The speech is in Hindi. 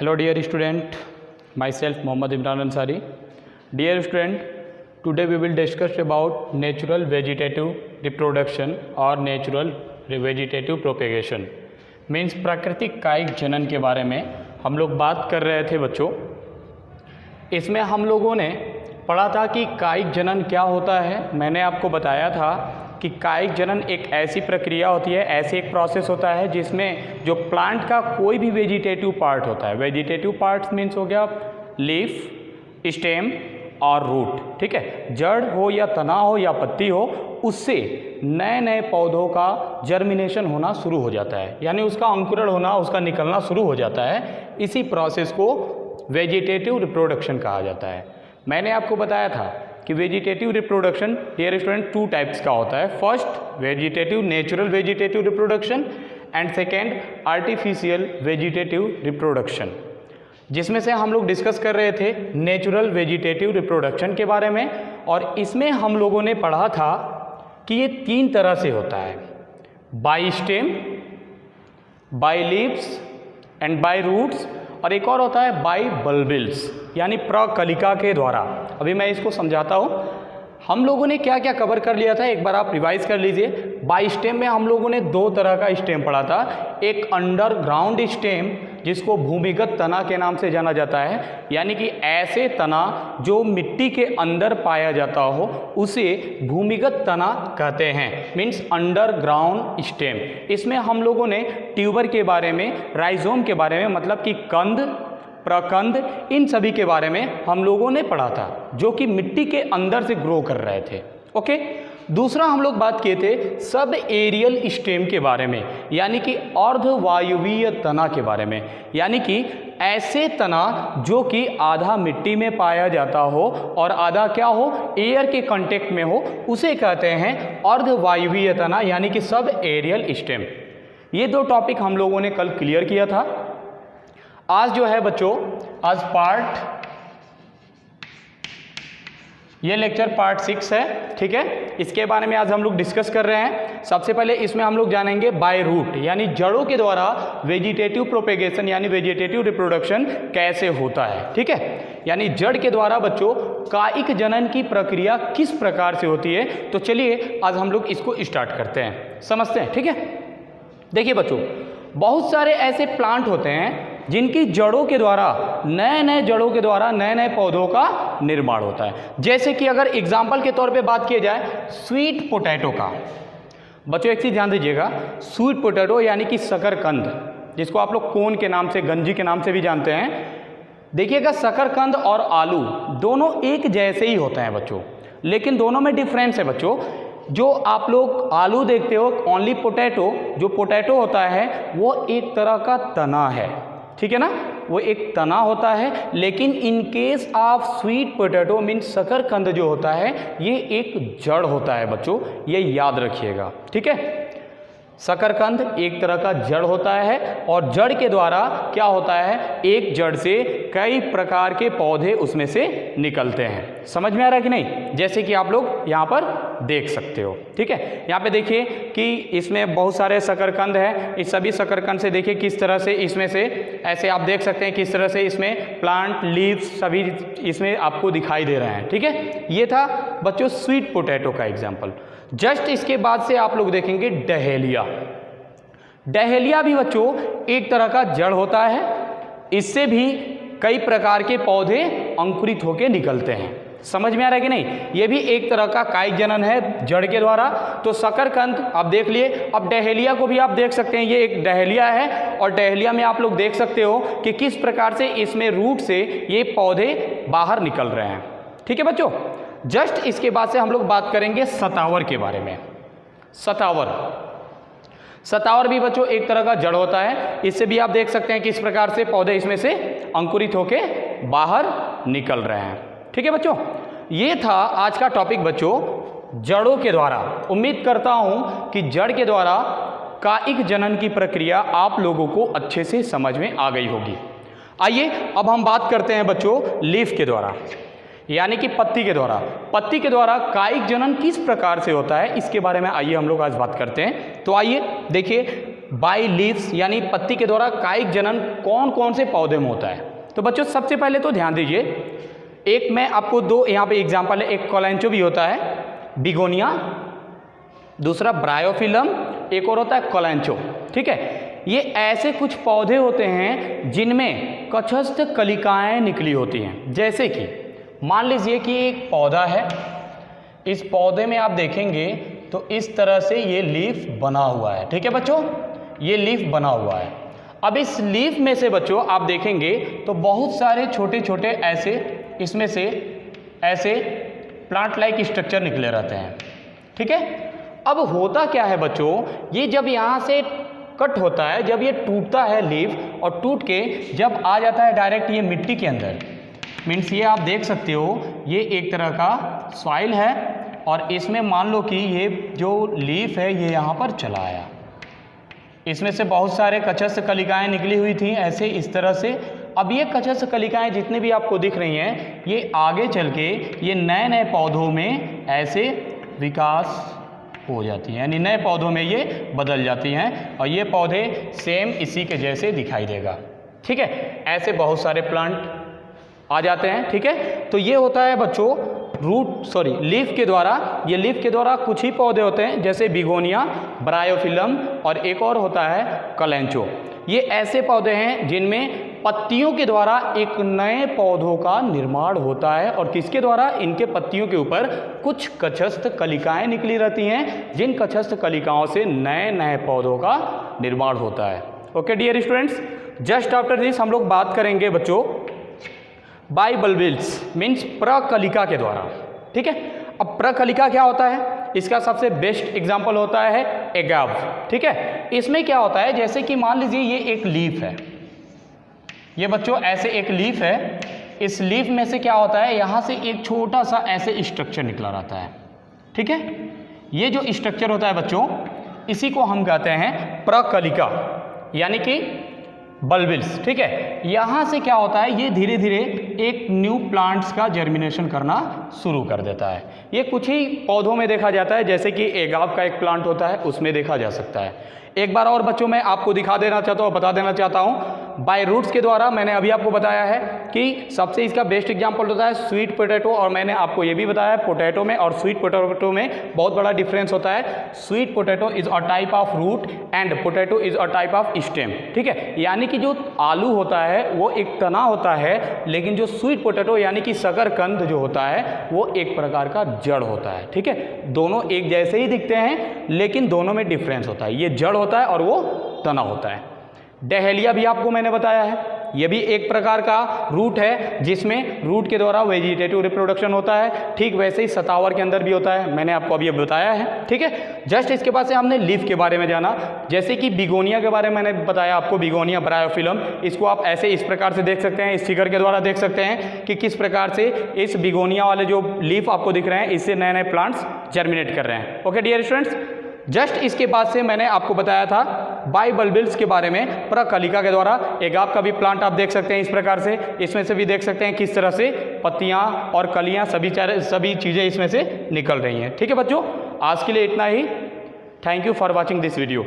Hello dear student, myself Mohammad Imran Ansari. Dear student, today we will discuss about natural vegetative reproduction or natural vegetative propagation. Means प्राकृतिक कायिक जनन के बारे में हम लोग बात कर रहे थे बच्चों। इसमें हम लोगों ने पढ़ा था कि कायिक जनन क्या होता है। मैंने आपको बताया था कि कायिक जनन एक ऐसी प्रक्रिया होती है, ऐसे एक प्रोसेस होता है जिसमें जो प्लांट का कोई भी वेजिटेटिव पार्ट होता है, वेजिटेटिव पार्ट्स मीन्स हो गया लीफ, स्टेम और रूट, ठीक है, जड़ हो या तना हो या पत्ती हो, उससे नए नए पौधों का जर्मिनेशन होना शुरू हो जाता है, यानी उसका अंकुरण होना, उसका निकलना शुरू हो जाता है। इसी प्रोसेस को वेजिटेटिव रिप्रोडक्शन कहा जाता है। मैंने आपको बताया था कि vegetative reproduction dear student two types का होता है। First vegetative natural vegetative reproduction and second artificial vegetative reproduction, जिसमें से हम लोग डिस्कस कर रहे थे नेचुरल वेजिटेटिव रिप्रोडक्शन के बारे में। और इसमें हम लोगों ने पढ़ा था कि ये तीन तरह से होता है, by stem, by leaves and by roots, और एक और होता है बाय बल्बिल्स यानी प्रकलिका के द्वारा। अभी मैं इसको समझाता हूँ। हम लोगों ने क्या क्या कवर कर लिया था, एक बार आप रिवाइज कर लीजिए। बाय स्टेम में हम लोगों ने दो तरह का स्टेम पढ़ा था, एक अंडरग्राउंड स्टेम जिसको भूमिगत तना के नाम से जाना जाता है, यानी कि ऐसे तना जो मिट्टी के अंदर पाया जाता हो उसे भूमिगत तना कहते हैं, मीन्स अंडरग्राउंड स्टेम। इसमें हम लोगों ने ट्यूबर के बारे में, राइजोम के बारे में, मतलब कि कंद, प्रकंद, इन सभी के बारे में हम लोगों ने पढ़ा था, जो कि मिट्टी के अंदर से ग्रो कर रहे थे। ओके, दूसरा हम लोग बात किए थे सब एरियल स्टेम के बारे में, यानी कि अर्धवायवीय तना के बारे में, यानी कि ऐसे तना जो कि आधा मिट्टी में पाया जाता हो और आधा क्या हो, एयर के कांटेक्ट में हो, उसे कहते हैं अर्धवायवीय तना, यानी कि सब एरियल स्टेम। ये दो टॉपिक हम लोगों ने कल क्लियर किया था। आज जो है बच्चों, आज ये लेक्चर पार्ट 6 है, ठीक है। इसके बारे में आज हम लोग डिस्कस कर रहे हैं। सबसे पहले इसमें हम लोग जानेंगे बाय रूट, यानी जड़ों के द्वारा वेजिटेटिव प्रोपेगेशन यानी वेजिटेटिव रिप्रोडक्शन कैसे होता है, ठीक है। यानी जड़ के द्वारा बच्चों कायिक जनन की प्रक्रिया किस प्रकार से होती है। तो चलिए आज हम लोग इसको स्टार्ट करते हैं, समझते हैं, ठीक है। देखिए बच्चों, बहुत सारे ऐसे प्लांट होते हैं जिनकी जड़ों के द्वारा जड़ों के द्वारा नए नए पौधों का निर्माण होता है। जैसे कि अगर एग्जाम्पल के तौर पे बात किया जाए स्वीट पोटैटो का। बच्चों एक चीज़ ध्यान दीजिएगा, स्वीट पोटैटो यानी कि शकरकंद, जिसको आप लोग कोन के नाम से, गंजी के नाम से भी जानते हैं। देखिएगा, शकरकंद और आलू दोनों एक जैसे ही होते हैं बच्चों, लेकिन दोनों में डिफरेंस है बच्चों। जो आप लोग आलू देखते हो, ओनली पोटैटो, जो पोटैटो होता है वो एक तरह का तना है, ठीक है ना, वो एक तना होता है। लेकिन in case of sweet potato means शकरकंद जो होता है ये एक जड़ होता है बच्चों, ये याद रखिएगा, ठीक है। शकरकंद एक तरह का जड़ होता है और जड़ के द्वारा क्या होता है, एक जड़ से कई प्रकार के पौधे उसमें से निकलते हैं। समझ में आ रहा है कि नहीं, जैसे कि आप लोग यहाँ पर देख सकते हो, ठीक है। यहाँ पे देखिए कि इसमें बहुत सारे शकरकंद हैं। इस सभी शकरकंद से देखिए किस तरह से इसमें से ऐसे आप देख सकते हैं किस तरह से इसमें प्लांट, लीव्स सभी इसमें आपको दिखाई दे रहे हैं, ठीक है। ये था बच्चों स्वीट पोटैटो का एग्जाम्पल। जस्ट इसके बाद से आप लोग देखेंगे डहेलिया। डहेलिया भी बच्चों एक तरह का जड़ होता है, इससे भी कई प्रकार के पौधे अंकुरित होकर निकलते हैं। समझ में आ रहा है कि नहीं, ये भी एक तरह का कायिक जनन है जड़ के द्वारा। तो शकरकंद आप देख लिए, अब डहेलिया को भी आप देख सकते हैं, ये एक डहेलिया है और डहेलिया में आप लोग देख सकते हो कि किस प्रकार से इसमें रूट से ये पौधे बाहर निकल रहे हैं, ठीक है बच्चों। जस्ट इसके बाद से हम लोग बात करेंगे सतावर के बारे में। सतावर भी बच्चों एक तरह का जड़ होता है, इससे भी आप देख सकते हैं किस प्रकार से पौधे इसमें से अंकुरित होके बाहर निकल रहे हैं, ठीक है बच्चों। ये था आज का टॉपिक बच्चों, जड़ों के द्वारा। उम्मीद करता हूं कि जड़ के द्वारा कायिक जनन की प्रक्रिया आप लोगों को अच्छे से समझ में आ गई होगी। आइए अब हम बात करते हैं बच्चों लीफ के द्वारा, यानी कि पत्ती के द्वारा। पत्ती के द्वारा कायिक जनन किस प्रकार से होता है इसके बारे में आइए हम लोग आज बात करते हैं। तो आइए देखिए, बाय लीव्स यानी पत्ती के द्वारा कायिक जनन कौन कौन से पौधे में होता है? तो बच्चों सबसे पहले तो ध्यान दीजिए, एक मैं आपको दो यहाँ पे एग्जाम्पल है, एक कोलेंचो भी होता है, बिगोनिया, दूसरा ब्रायोफिलम, एक और होता है कोलेंचो। ठीक है, ये ऐसे कुछ पौधे होते हैं जिनमें कक्षस्थ कलिकाएं निकली होती हैं। जैसे कि मान लीजिए कि एक पौधा है, इस पौधे में आप देखेंगे तो इस तरह से ये लीफ बना हुआ है। ठीक है बच्चों, ये लीफ बना हुआ है। अब इस लीफ में से बच्चों आप देखेंगे तो बहुत सारे छोटे छोटे ऐसे इसमें से ऐसे प्लांट लाइक स्ट्रक्चर निकले रहते हैं। ठीक है, अब होता क्या है बच्चों, ये जब यहाँ से कट होता है, जब ये टूटता है लीफ और टूट के जब आ जाता है डायरेक्ट ये मिट्टी के अंदर, मीन्स ये आप देख सकते हो ये एक तरह का सॉइल है और इसमें मान लो कि ये जो लीफ है ये यहाँ पर चला आया, इसमें से बहुत सारे कक्षस्थ कलिकाएं निकली हुई थी ऐसे इस तरह से। अब ये कक्षस्थ कलिकाएं जितने भी आपको दिख रही हैं ये आगे चल के ये नए नए पौधों में ऐसे विकास हो जाती हैं, यानी नए पौधों में ये बदल जाती हैं और ये पौधे सेम इसी के जैसे दिखाई देगा। ठीक है, ऐसे बहुत सारे प्लांट आ जाते हैं। ठीक है, तो ये होता है बच्चों लीफ के द्वारा, ये लीफ के द्वारा कुछ ही पौधे होते हैं जैसे बिगोनिया, ब्रायोफिलम और एक और होता है कोलेंचो। ये ऐसे पौधे हैं जिनमें पत्तियों के द्वारा एक नए पौधों का निर्माण होता है और किसके द्वारा, इनके पत्तियों के ऊपर कुछ कक्षस्थ कलिकाएं निकली रहती हैं, जिन कक्षस्थ कलिकाओं से नए नए पौधों का निर्माण होता है। Okay dear students, just after this हम लोग बात करेंगे बच्चों बाय बल्बिल्स मीन्स प्रकलिका के द्वारा। ठीक है, अब प्रकलिका क्या होता है, इसका सबसे बेस्ट एग्जाम्पल होता है एगाव। ठीक है, इसमें क्या होता है, जैसे कि मान लीजिए ये एक लीफ है, ये बच्चों ऐसे एक लीफ है, इस लीफ में से क्या होता है यहाँ से एक छोटा सा ऐसे स्ट्रक्चर निकला रहता है। ठीक है, ये जो स्ट्रक्चर होता है बच्चों इसी को हम कहते हैं प्रकलिका यानी कि बल्बिल्स। ठीक है, यहाँ से क्या होता है ये धीरे धीरे एक न्यू प्लांट्स का जर्मिनेशन करना शुरू कर देता है। ये कुछ ही पौधों में देखा जाता है, जैसे कि एगाव का एक प्लांट होता है उसमें देखा जा सकता है। एक बार और बच्चों मैं आपको दिखा देना चाहता हूँ, बता देना चाहता हूँ बाय रूट्स के द्वारा। मैंने अभी आपको बताया है कि सबसे इसका बेस्ट एग्जांपल होता है स्वीट पोटैटो, और मैंने आपको ये भी बताया है पोटैटो में और स्वीट पोटैटो में बहुत बड़ा डिफरेंस होता है। Sweet potato is a type of root and potato is a type of stem. ठीक है, यानी कि जो आलू होता है वो एक तना होता है, लेकिन जो स्वीट पोटैटो यानी कि शकरकंद जो होता है वो एक प्रकार का जड़ होता है। ठीक है, दोनों एक जैसे ही दिखते हैं लेकिन दोनों में डिफरेंस होता है, ये जड़ होता है और वो तना होता है। डहेलिया भी आपको मैंने बताया है, ये भी एक प्रकार का रूट है जिसमें रूट के द्वारा वेजिटेटिव रिप्रोडक्शन होता है। ठीक वैसे ही सतावर के अंदर भी होता है, मैंने आपको अभी बताया है। ठीक है, जस्ट इसके बाद से हमने लीफ के बारे में जाना, जैसे कि बिगोनिया के बारे में मैंने बताया आपको, बिगोनिया ब्रायोफिलम, इसको आप ऐसे इस प्रकार से देख सकते हैं, इस फिगर के द्वारा देख सकते हैं कि किस प्रकार से इस बिगोनिया वाले जो लीफ आपको दिख रहे हैं इससे नए नए प्लांट्स जर्मिनेट कर रहे हैं। ओके डियर स्टूडेंट्स, जस्ट इसके बाद से मैंने आपको बताया था बाय बल्बिल्स के बारे में प्रकलिका के द्वारा। एगाव का भी प्लांट आप देख सकते हैं इस प्रकार से, इसमें से भी देख सकते हैं किस तरह से पत्तियां और कलियां सभी चीज़ें इसमें से निकल रही हैं। ठीक है बच्चों, आज के लिए इतना ही। Thank you for watching this video.